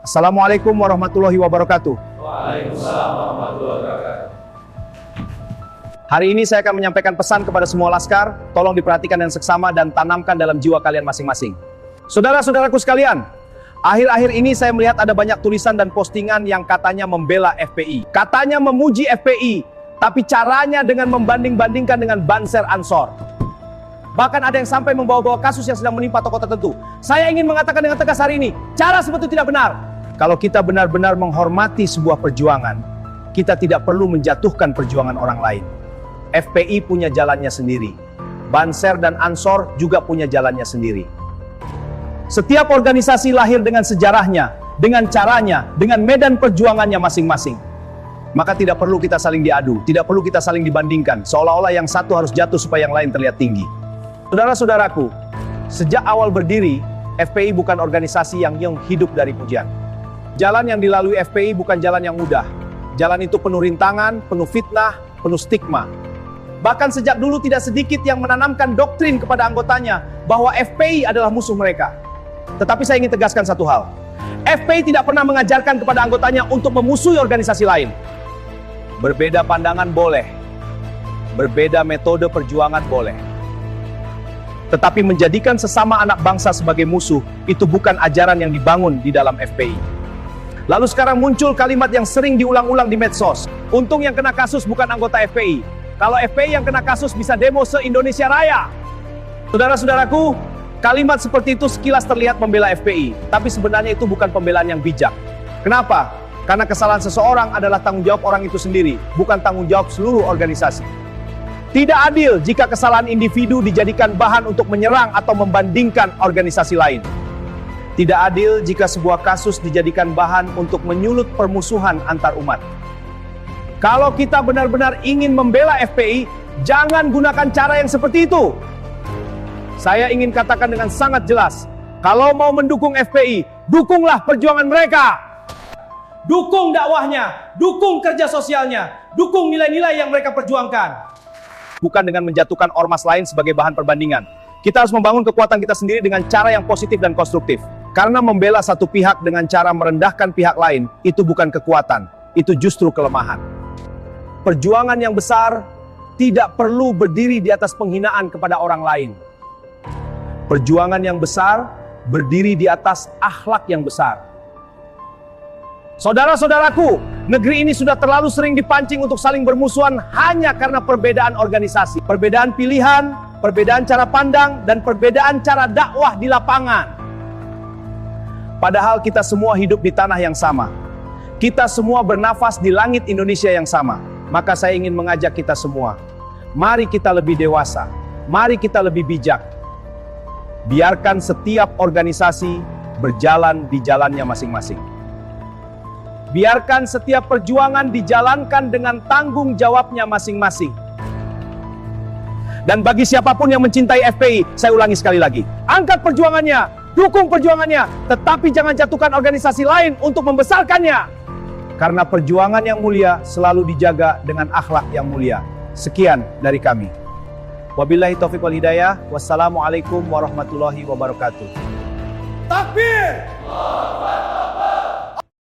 Assalamualaikum warahmatullahi wabarakatuh. Waalaikumsalam warahmatullahi wabarakatuh. Hari ini saya akan menyampaikan pesan kepada semua laskar, tolong diperhatikan dengan seksama dan tanamkan dalam jiwa kalian masing-masing. Saudara-saudaraku sekalian, akhir-akhir ini saya melihat ada banyak tulisan dan postingan yang katanya membela FPI. Katanya memuji FPI, tapi caranya dengan membanding-bandingkan dengan Banser Ansor. Bahkan ada yang sampai membawa-bawa kasus yang sedang menimpa tokoh tertentu. Saya ingin mengatakan dengan tegas hari ini, cara seperti itu tidak benar. Kalau kita benar-benar menghormati sebuah perjuangan, kita tidak perlu menjatuhkan perjuangan orang lain. FPI punya jalannya sendiri. Banser dan Ansor juga punya jalannya sendiri. Setiap organisasi lahir dengan sejarahnya, dengan caranya, dengan medan perjuangannya masing-masing. Maka tidak perlu kita saling diadu, tidak perlu kita saling dibandingkan, seolah-olah yang satu harus jatuh supaya yang lain terlihat tinggi. Saudara-saudaraku, sejak awal berdiri, FPI bukan organisasi yang hidup dari pujian. Jalan yang dilalui FPI bukan jalan yang mudah. Jalan itu penuh rintangan, penuh fitnah, penuh stigma. Bahkan sejak dulu tidak sedikit yang menanamkan doktrin kepada anggotanya bahwa FPI adalah musuh mereka. Tetapi saya ingin tegaskan satu hal. FPI tidak pernah mengajarkan kepada anggotanya untuk memusuhi organisasi lain. Berbeda pandangan boleh. Berbeda metode perjuangan boleh. Tetapi menjadikan sesama anak bangsa sebagai musuh, itu bukan ajaran yang dibangun di dalam FPI. Lalu sekarang muncul kalimat yang sering diulang-ulang di medsos. Untung yang kena kasus bukan anggota FPI. Kalau FPI yang kena kasus bisa demo se-Indonesia Raya. Saudara-saudaraku, kalimat seperti itu sekilas terlihat membela FPI. Tapi sebenarnya itu bukan pembelaan yang bijak. Kenapa? Karena kesalahan seseorang adalah tanggung jawab orang itu sendiri, bukan tanggung jawab seluruh organisasi. Tidak adil jika kesalahan individu dijadikan bahan untuk menyerang atau membandingkan organisasi lain. Tidak adil jika sebuah kasus dijadikan bahan untuk menyulut permusuhan antar umat. Kalau kita benar-benar ingin membela FPI, jangan gunakan cara yang seperti itu. Saya ingin katakan dengan sangat jelas, kalau mau mendukung FPI, dukunglah perjuangan mereka. Dukung dakwahnya, dukung kerja sosialnya, dukung nilai-nilai yang mereka perjuangkan. Bukan dengan menjatuhkan ormas lain sebagai bahan perbandingan. Kita harus membangun kekuatan kita sendiri dengan cara yang positif dan konstruktif. Karena membela satu pihak dengan cara merendahkan pihak lain, itu bukan kekuatan, itu justru kelemahan. Perjuangan yang besar tidak perlu berdiri di atas penghinaan kepada orang lain. Perjuangan yang besar berdiri di atas akhlak yang besar. Saudara-saudaraku, negeri ini sudah terlalu sering dipancing untuk saling bermusuhan hanya karena perbedaan organisasi, perbedaan pilihan, perbedaan cara pandang, dan perbedaan cara dakwah di lapangan. Padahal kita semua hidup di tanah yang sama. Kita semua bernafas di langit Indonesia yang sama. Maka saya ingin mengajak kita semua, mari kita lebih dewasa, mari kita lebih bijak. Biarkan setiap organisasi berjalan di jalannya masing-masing. Biarkan setiap perjuangan dijalankan dengan tanggung jawabnya masing-masing. Dan bagi siapapun yang mencintai FPI, saya ulangi sekali lagi, angkat perjuangannya, dukung perjuangannya, tetapi jangan jatuhkan organisasi lain untuk membesarkannya. Karena perjuangan yang mulia selalu dijaga dengan akhlak yang mulia. Sekian dari kami. Wabillahi taufiq wal hidayah. Wassalamualaikum warahmatullahi wabarakatuh. Takbir!